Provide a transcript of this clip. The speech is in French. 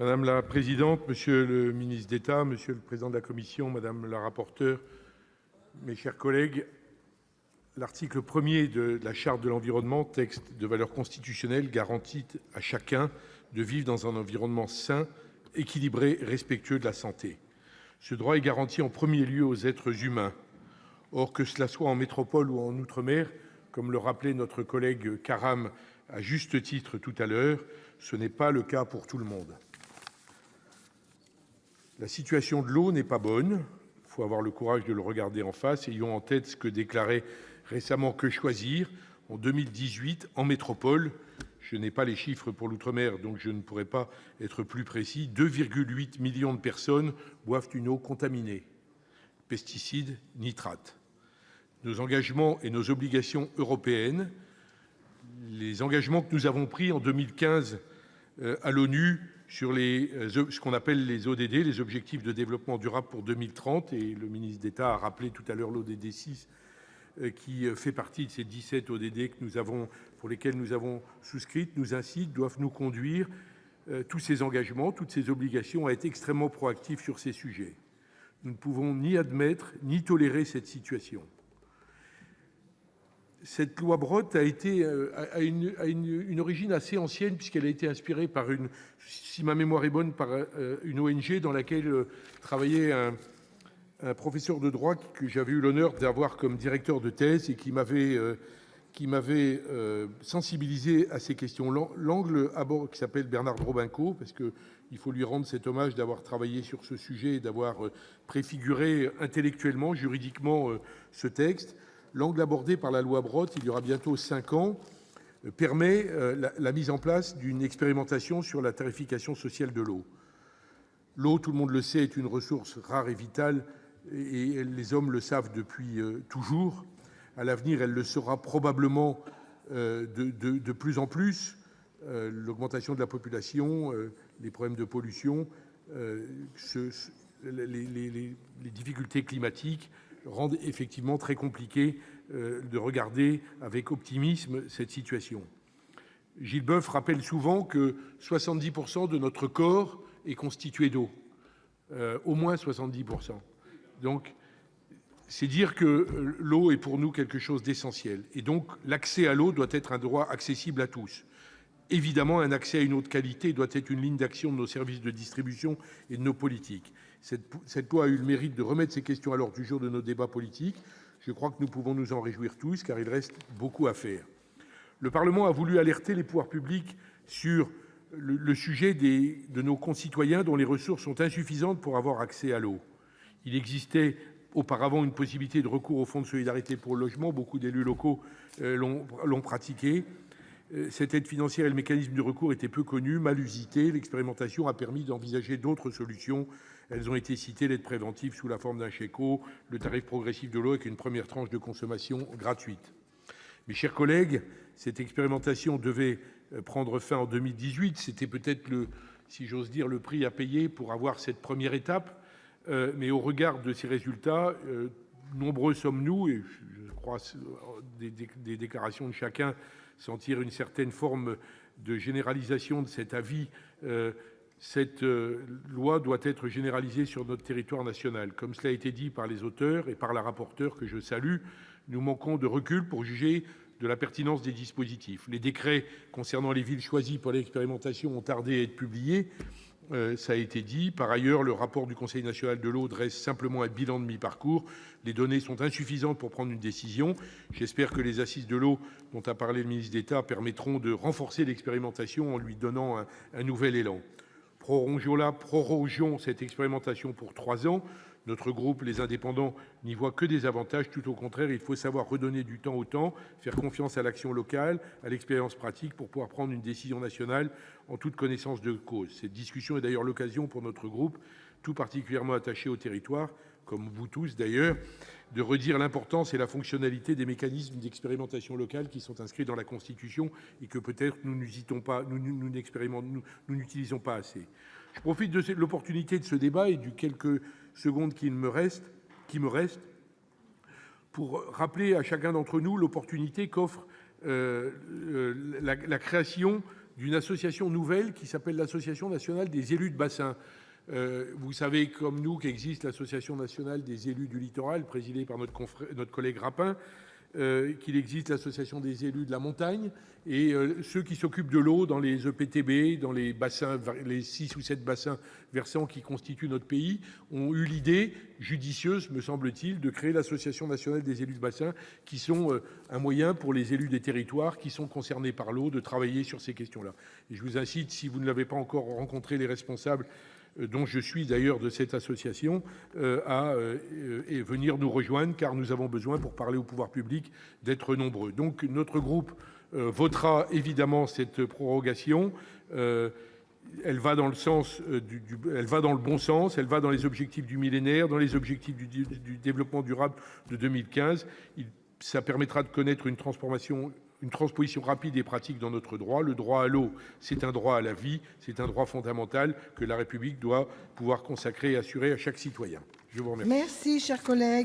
Madame la présidente, monsieur le ministre d'État, monsieur le président de la commission, madame la rapporteure, mes chers collègues, l'article 1er de la Charte de l'environnement, texte de valeur constitutionnelle, garantit à chacun de vivre dans un environnement sain, équilibré et respectueux de la santé. Ce droit est garanti en premier lieu aux êtres humains. Or, que cela soit en métropole ou en outre-mer, comme le rappelait notre collègue Karam à juste titre tout à l'heure, ce n'est pas le cas pour tout le monde. La situation de l'eau n'est pas bonne, il faut avoir le courage de le regarder en face. Ayons en tête ce que déclarait récemment Que Choisir en 2018 en métropole. Je n'ai pas les chiffres pour l'outre-mer, donc je ne pourrai pas être plus précis. 2,8 millions de personnes boivent une eau contaminée, pesticides, nitrates. Nos engagements et nos obligations européennes, les engagements que nous avons pris en 2015 à l'ONU sur ce qu'on appelle les ODD, les Objectifs de développement durable pour 2030, et le ministre d'État a rappelé tout à l'heure l'ODD 6, qui fait partie de ces 17 ODD pour lesquels nous avons souscrit, nous incitent, doivent nous conduire, tous ces engagements, toutes ces obligations, à être extrêmement proactifs sur ces sujets. Nous ne pouvons ni admettre ni tolérer cette situation. Cette loi Brottes a une origine assez ancienne, puisqu'elle a été inspirée par si ma mémoire est bonne, par une ONG dans laquelle travaillait un professeur de droit que j'avais eu l'honneur d'avoir comme directeur de thèse et qui m'avait sensibilisé à ces questions. L'angle à bord, qui s'appelle Bernard Robinco, parce qu'il faut lui rendre cet hommage d'avoir travaillé sur ce sujet et d'avoir préfiguré intellectuellement, juridiquement ce texte. L'angle abordé par la loi Brottes, il y aura bientôt 5 ans, permet la mise en place d'une expérimentation sur la tarification sociale de l'eau. L'eau, tout le monde le sait, est une ressource rare et vitale, et les hommes le savent depuis toujours. À l'avenir, elle le sera probablement de plus en plus. L'augmentation de la population, les problèmes de pollution, les difficultés climatiques rendent effectivement très compliqué de regarder avec optimisme cette situation. Gilles Boeuf rappelle souvent que 70% de notre corps est constitué d'eau, au moins 70%. Donc, c'est dire que l'eau est pour nous quelque chose d'essentiel. Et donc, l'accès à l'eau doit être un droit accessible à tous. Évidemment, un accès à une eau de qualité doit être une ligne d'action de nos services de distribution et de nos politiques. Cette loi a eu le mérite de remettre ces questions à l'ordre du jour de nos débats politiques. Je crois que nous pouvons nous en réjouir tous, car il reste beaucoup à faire. Le Parlement a voulu alerter les pouvoirs publics sur le sujet de nos concitoyens dont les ressources sont insuffisantes pour avoir accès à l'eau. Il existait auparavant une possibilité de recours au Fonds de solidarité pour le logement. Beaucoup d'élus locaux l'ont pratiqué. Cette aide financière et le mécanisme de recours étaient peu connus, mal usités. L'expérimentation a permis d'envisager d'autres solutions. Elles ont été citées, l'aide préventive sous la forme d'un chèque eau, le tarif progressif de l'eau avec une première tranche de consommation gratuite. Mes chers collègues, cette expérimentation devait prendre fin en 2018. C'était peut-être, si j'ose dire, le prix à payer pour avoir cette première étape. Mais au regard de ces résultats, nombreux sommes-nous, et je crois des déclarations de chacun sentir une certaine forme de généralisation de cet avis. Cette loi doit être généralisée sur notre territoire national. Comme cela a été dit par les auteurs et par la rapporteure, que je salue, nous manquons de recul pour juger de la pertinence des dispositifs. Les décrets concernant les villes choisies pour l'expérimentation ont tardé à être publiés. Ça a été dit. Par ailleurs, le rapport du Conseil national de l'eau dresse simplement un bilan de mi-parcours. Les données sont insuffisantes pour prendre une décision. J'espère que les assises de l'eau dont a parlé le ministre d'État permettront de renforcer l'expérimentation en lui donnant un nouvel élan. Prorogeons cette expérimentation pour 3 ans. Notre groupe, les Indépendants, n'y voit que des avantages. Tout au contraire, il faut savoir redonner du temps au temps, faire confiance à l'action locale, à l'expérience pratique pour pouvoir prendre une décision nationale en toute connaissance de cause. Cette discussion est d'ailleurs l'occasion pour notre groupe, tout particulièrement attaché au territoire, comme vous tous d'ailleurs, de redire l'importance et la fonctionnalité des mécanismes d'expérimentation locale qui sont inscrits dans la Constitution et que peut-être nous n'utilisons pas assez. Je profite de l'opportunité de ce débat et du quelques secondes qui me restent pour rappeler à chacun d'entre nous l'opportunité qu'offre la création d'une association nouvelle qui s'appelle l'Association nationale des élus de bassin. Vous savez comme nous qu'existe l'Association nationale des élus du littoral, présidée par notre collègue Rapin, qu'il existe l'Association des élus de la montagne, et ceux qui s'occupent de l'eau dans les EPTB, dans les bassins, les 6 ou 7 bassins versants qui constituent notre pays, ont eu l'idée judicieuse, me semble-t-il, de créer l'Association nationale des élus de bassin, qui sont un moyen pour les élus des territoires qui sont concernés par l'eau de travailler sur ces questions-là. Et je vous incite, si vous ne l'avez pas encore rencontré, les responsables dont je suis d'ailleurs de cette association, à venir nous rejoindre, car nous avons besoin, pour parler au pouvoir public, d'être nombreux. Donc notre groupe votera évidemment cette prorogation. Elle va dans le sens elle va dans le bon sens, elle va dans les objectifs du millénaire, dans les objectifs du développement durable de 2015. Ça permettra de connaître une transposition rapide et pratique dans notre droit. Le droit à l'eau, c'est un droit à la vie, c'est un droit fondamental que la République doit pouvoir consacrer et assurer à chaque citoyen. Je vous remercie. Merci, cher collègue.